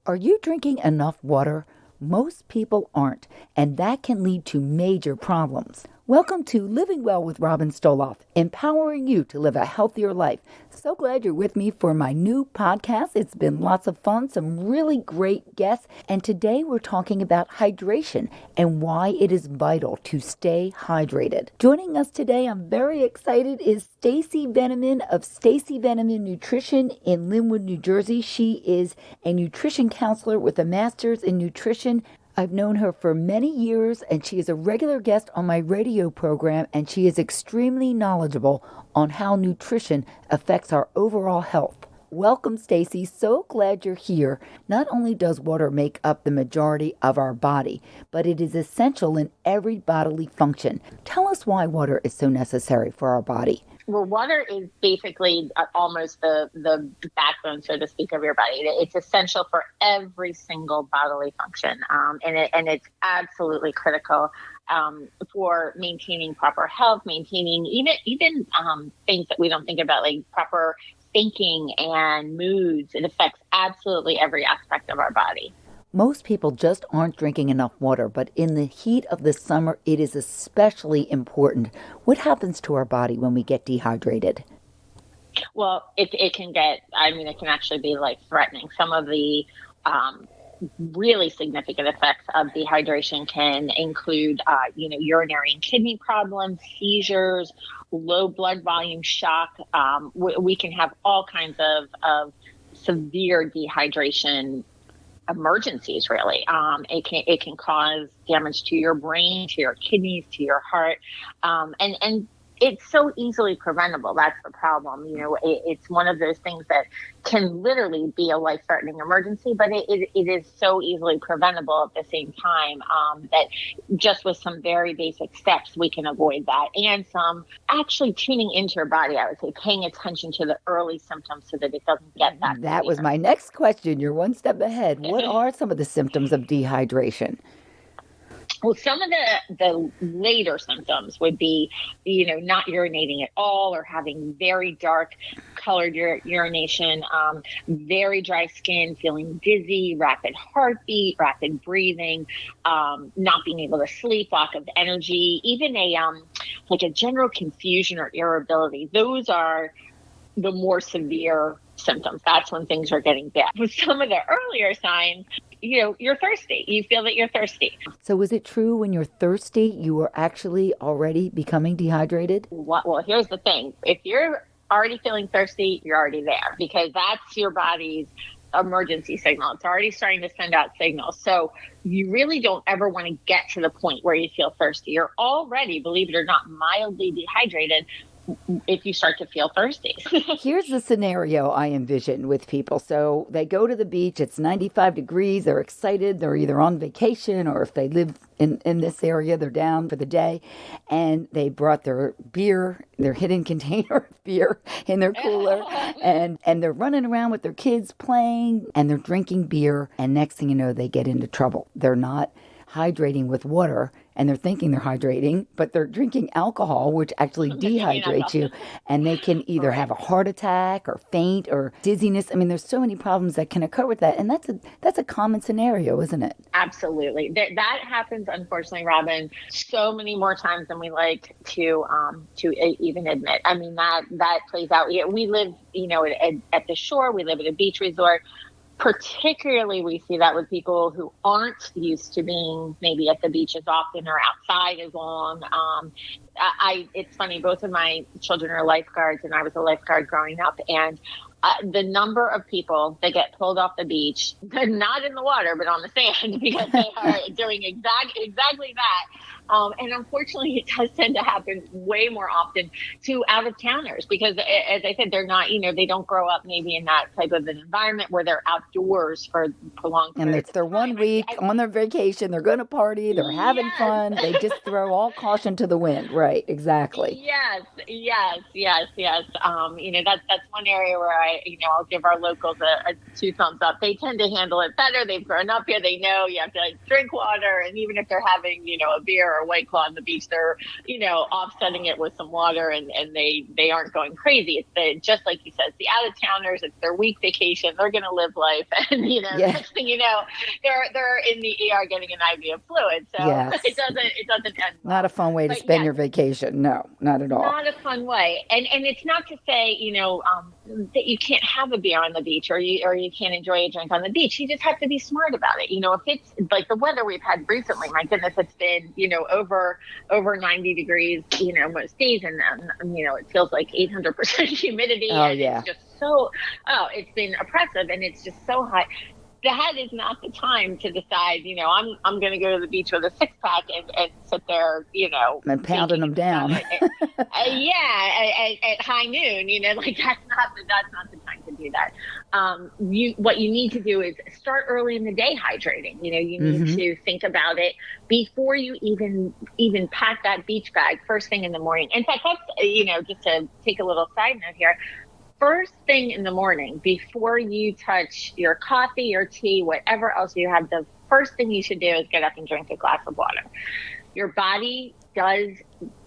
Are you drinking enough water? Most people aren't, and that can lead to major problems. Welcome to Living Well with Robin Stoloff, empowering you to live a healthier life. So glad you're with me for my new podcast. It's been lots of fun, some really great guests, and today we're talking about hydration and why it is vital to stay hydrated. Joining us today, I'm very excited, is Stacey Vennemen of Stacey Vennemen Nutrition in Linwood, New Jersey. She is a nutrition counselor with a master's in nutrition. I've known her for many years, and she is a regular guest on my radio program, and she is extremely knowledgeable on how nutrition affects our overall health. Welcome, Stacey. So glad you're here. Not only does water make up the majority of our body, but it is essential in every bodily function. Tell us why water is so necessary for our body. Well, water is basically almost the backbone, so to speak, of your body. It's essential for every single bodily function, and it's absolutely critical for maintaining proper health, maintaining even things that we don't think about, like proper thinking and moods. It affects absolutely every aspect of our body. Most people just aren't drinking enough water, but in the heat of the summer, it is especially important. What happens to our body when we get dehydrated? Well, it can actually be life-threatening. Some of the really significant effects of dehydration can include, urinary and kidney problems, seizures, low blood volume, shock. We can have all kinds of severe dehydration emergencies, really. It can cause damage to your brain, to your kidneys, to your heart, and it's so easily preventable. That's the problem. It's one of those things that can literally be a life-threatening emergency, but it is so easily preventable at the same time that just with some very basic steps, we can avoid that. And some actually tuning into your body, I would say, paying attention to the early symptoms so that it doesn't get that. That was my next question. You're one step ahead. What are some of the symptoms of dehydration? Well, some of the later symptoms would be, not urinating at all or having very dark colored urination, very dry skin, feeling dizzy, rapid heartbeat, rapid breathing, not being able to sleep, lack of energy, even a general confusion or irritability. Those are the more severe symptoms. That's when things are getting bad. With some of the earlier signs, you're thirsty. You feel that you're thirsty. So is it true when you're thirsty, you are actually already becoming dehydrated? Well, here's the thing. If you're already feeling thirsty, you're already there, because that's your body's emergency signal. It's already starting to send out signals. So you really don't ever want to get to the point where you feel thirsty. You're already, believe it or not, mildly dehydrated if you start to feel thirsty. Here's the scenario I envision with people. So they go to the beach, it's 95 degrees, they're excited, they're either on vacation or if they live in this area, they're down for the day, and they brought their beer, their hidden container of beer in their cooler, and they're running around with their kids playing, and they're drinking beer, and next thing you know, they get into trouble. They're not hydrating with water, and they're thinking they're hydrating, but they're drinking alcohol, which actually dehydrates you, and they can either have a heart attack or faint or dizziness. I mean, there's so many problems that can occur with that, and that's a common scenario, isn't it? Absolutely. That happens, unfortunately, Robin, so many more times than we like to even admit. I mean, that plays out. We live, at the shore. We live at a beach resort. Particularly, we see that with people who aren't used to being maybe at the beach as often or outside as long. It's funny, both of my children are lifeguards, and I was a lifeguard growing up. And the number of people that get pulled off the beach, not in the water, but on the sand, because they are doing exactly that. And unfortunately, it does tend to happen way more often to out-of-towners because, as I said, they're not, they don't grow up maybe in that type of an environment where they're outdoors for prolonged periods. And it's their 1 week on their vacation. They're going to party. They're having fun. They just throw all caution to the wind. Right. Exactly. Yes. That's one area where I'll give our locals a 2 thumbs up. They tend to handle it better. They've grown up here. They know you have to drink water. And even if they're having, a beer or a White Claw on the beach, they're, offsetting it with some water and they aren't going crazy. It's just like you said, it's the out-of-towners. It's their week vacation. They're going to live life. And, next thing you know, they're in the ER getting an IV of fluid. So it doesn't end well. Not a fun way to spend your vacation. No, not at all. Not a fun way. And it's not to say, that you can't have a beer on the beach or you can't enjoy a drink on the beach. You just have to be smart about it. If it's like the weather we've had recently, my goodness, it's been, over 90 degrees, most days. And, it feels like 800% humidity. Oh, and yeah. It's just it's been oppressive and it's just so hot. That is not the time to decide, I'm going to go to the beach with a 6-pack and sit there, and pounding them down. At high noon, that's not the time to do that. What you need to do is start early in the day hydrating. You need to think about it before you even pack that beach bag first thing in the morning. In fact, that's, just to take a little side note here. First thing in the morning, before you touch your coffee or tea, whatever else you have, the first thing you should do is get up and drink a glass of water. Your body does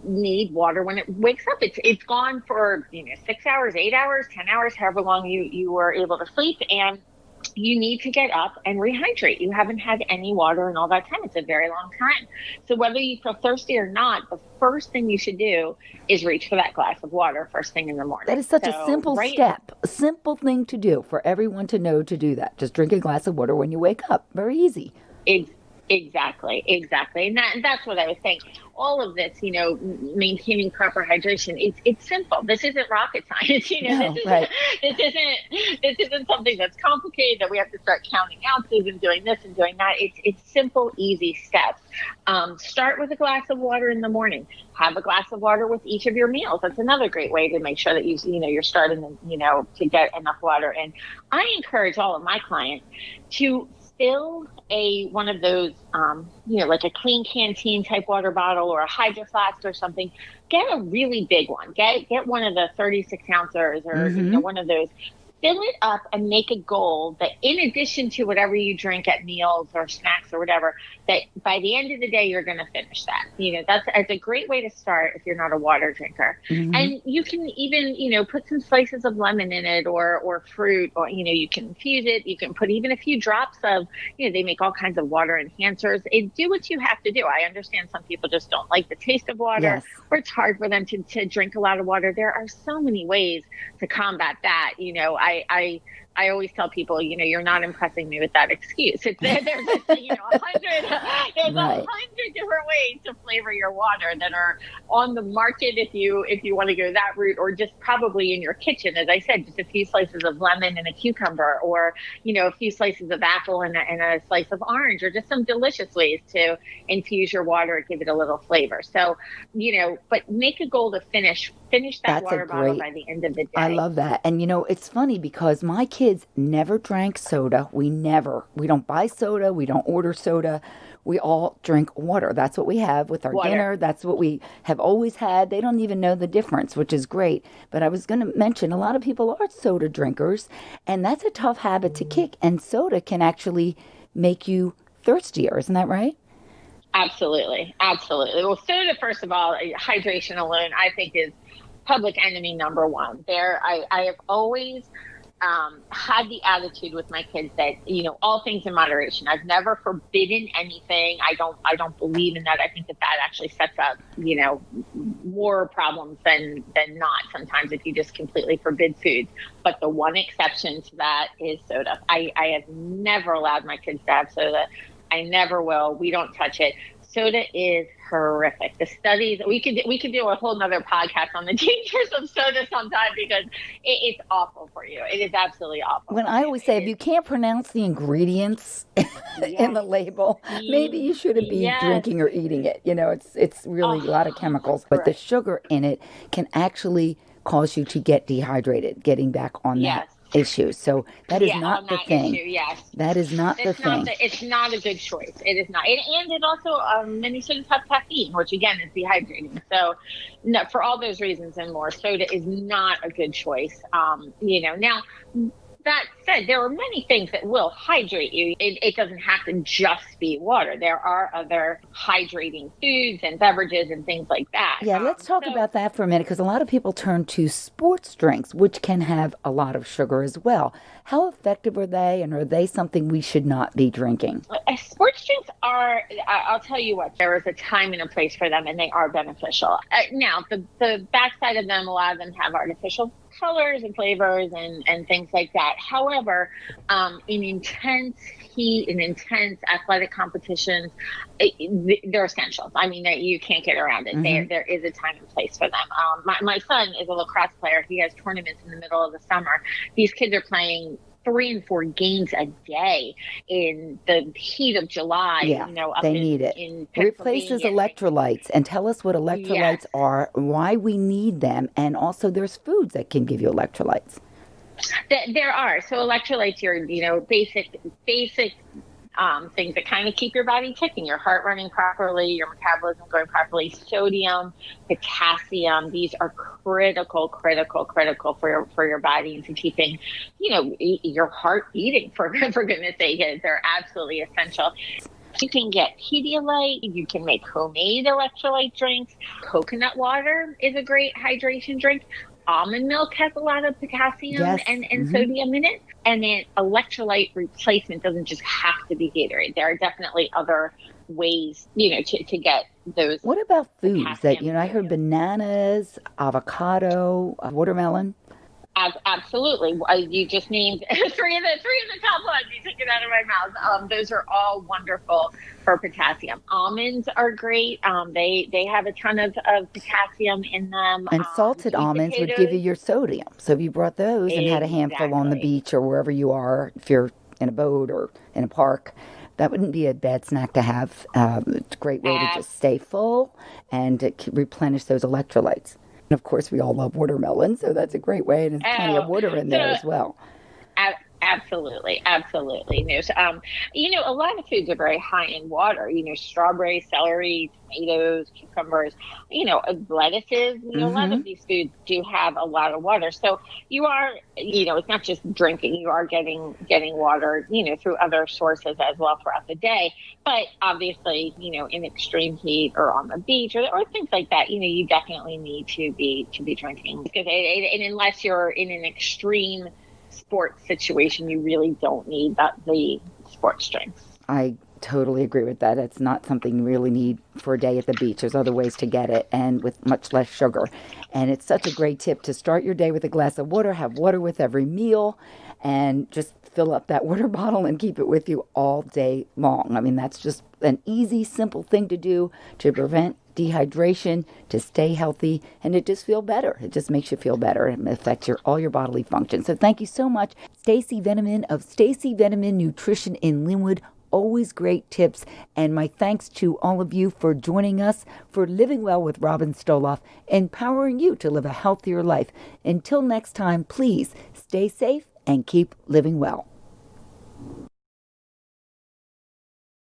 need water when it wakes up. It's gone for 6 hours, 8 hours, 10 hours, however long you were able to sleep, and you need to get up and rehydrate. You haven't had any water in all that time. It's a very long time. So whether you feel thirsty or not, the first thing you should do is reach for that glass of water first thing in the morning. That is such a simple step, a simple thing to do for everyone to know to do that. Just drink a glass of water when you wake up. Very easy. Exactly. And that's what I was saying. All of this, maintaining proper hydration, it's simple. This isn't rocket science. This isn't something that's complicated that we have to start counting ounces and doing this and doing that. It's simple, easy steps. Start with a glass of water in the morning. Have a glass of water with each of your meals. That's another great way to make sure that you're starting to get enough water. And I encourage all of my clients to fill one of those, like a Clean Canteen type water bottle or a Hydro Flask or something. Get a really big one. Get one of the 36 ounces or one of those. Fill it up and make a goal that in addition to whatever you drink at meals or snacks or whatever, that by the end of the day, you're going to finish that. That's a great way to start if you're not a water drinker. And you can even, put some slices of lemon in it or fruit, or, you can infuse it. You can put even a few drops of, they make all kinds of water enhancers. Do what you have to do. I understand some people just don't like the taste of water, or it's hard for them to drink a lot of water. There are so many ways to combat that. I always tell people, you're not impressing me with that excuse. There's a hundred different ways to flavor your water that are on the market if you want to go that route, or just probably in your kitchen. As I said, just a few slices of lemon and a cucumber, or a few slices of apple and a slice of orange, or just some delicious ways to infuse your water, give it a little flavor. So, but make a goal to finish that water bottle by the end of the day. I love that. And it's funny because my kids never drank soda. We don't buy soda. We don't order soda. We all drink water. That's what we have with our dinner. That's what we have always had. They don't even know the difference, which is great. But I was going to mention a lot of people are soda drinkers, and that's a tough habit to kick. And soda can actually make you thirstier. Isn't that right? Absolutely. Well, soda, first of all, hydration alone, I think is public enemy number one. I have always had the attitude with my kids that, all things in moderation. I've never forbidden anything. I don't believe in that. I think that actually sets up, more problems than not sometimes if you just completely forbid foods. But the one exception to that is soda. I have never allowed my kids to have soda. I never will. We don't touch it. Soda is horrific. The studies, we could do a whole nother podcast on the dangers of soda sometime, because it's awful for you. It is absolutely awful. When I always say, if you can't pronounce the ingredients in the label, maybe you shouldn't be drinking or eating it. It's really a lot of chemicals, but the sugar in it can actually cause you to get dehydrated, getting back on that issue. So that is Yeah, not on the that thing. issue, yes. That is not the thing. It's not a good choice. It is not. And it also, many sodas have caffeine, which again is dehydrating. So, no, for all those reasons and more, soda is not a good choice. Now, that said, there are many things that will hydrate you. It doesn't have to just be water. There are other hydrating foods and beverages and things like that. Yeah, let's talk about that for a minute because a lot of people turn to sports drinks, which can have a lot of sugar as well. How effective are they, and are they something we should not be drinking? Sports drinks are, I'll tell you what, there is a time and a place for them, and they are beneficial. Now, the backside of them, a lot of them have artificial colors and flavors and things like that. However, in intense heat and intense athletic competitions, they're essential. I mean, you can't get around it. Mm-hmm. There is a time and place for them. My son is a lacrosse player. He has tournaments in the middle of the summer. These kids are playing 3 and 4 games a day in the heat of July. Yeah, Up they need it. In It replaces electrolytes. And tell us what electrolytes are, why we need them, and also there's foods that can give you electrolytes. There are. So electrolytes are, basic things that kind of keep your body ticking, your heart running properly, your metabolism going properly. Sodium, potassium, these are critical for your body and to keeping, your heart beating, for goodness sake. They're absolutely essential. You can get Pedialyte. You can make homemade electrolyte drinks. Coconut water is a great hydration drink. Almond milk has a lot of potassium and mm-hmm. sodium in it. And then electrolyte replacement doesn't just have to be Gatorade. There are definitely other ways, to get those. What about foods that, I heard bananas, avocado, watermelon? Absolutely. You just named three of the top ones. You took it out of my mouth. Those are all wonderful for potassium. Almonds are great. They have a ton of potassium in them. And salted almonds would give you your sodium. So if you brought those and had a handful on the beach or wherever you are, if you're in a boat or in a park, that wouldn't be a bad snack to have. It's a great way to just stay full and to replenish those electrolytes. And of course, we all love watermelon, so that's a great way, and there's plenty of water in there as well. Absolutely. A lot of foods are very high in water. Strawberries, celery, tomatoes, cucumbers, lettuces. Mm-hmm. A lot of these foods do have a lot of water. So you are, it's not just drinking. You are getting water, through other sources as well throughout the day. But obviously, in extreme heat or on the beach or things like that, you definitely need to be drinking because and unless you're in an extreme sports situation, you really don't need the sports drinks. I totally agree with that. It's not something you really need for a day at the beach. There's other ways to get it and with much less sugar. And it's such a great tip to start your day with a glass of water, have water with every meal, and just fill up that water bottle and keep it with you all day long. I mean, that's just an easy, simple thing to do to prevent dehydration, to stay healthy, and to just feel better. It just makes you feel better and affects all your bodily functions. So thank you so much, Stacey Vennemen of Stacey Vennemen Nutrition in Linwood. Always great tips. And my thanks to all of you for joining us for Living Well with Robin Stoloff, empowering you to live a healthier life. Until next time, please stay safe and keep living well.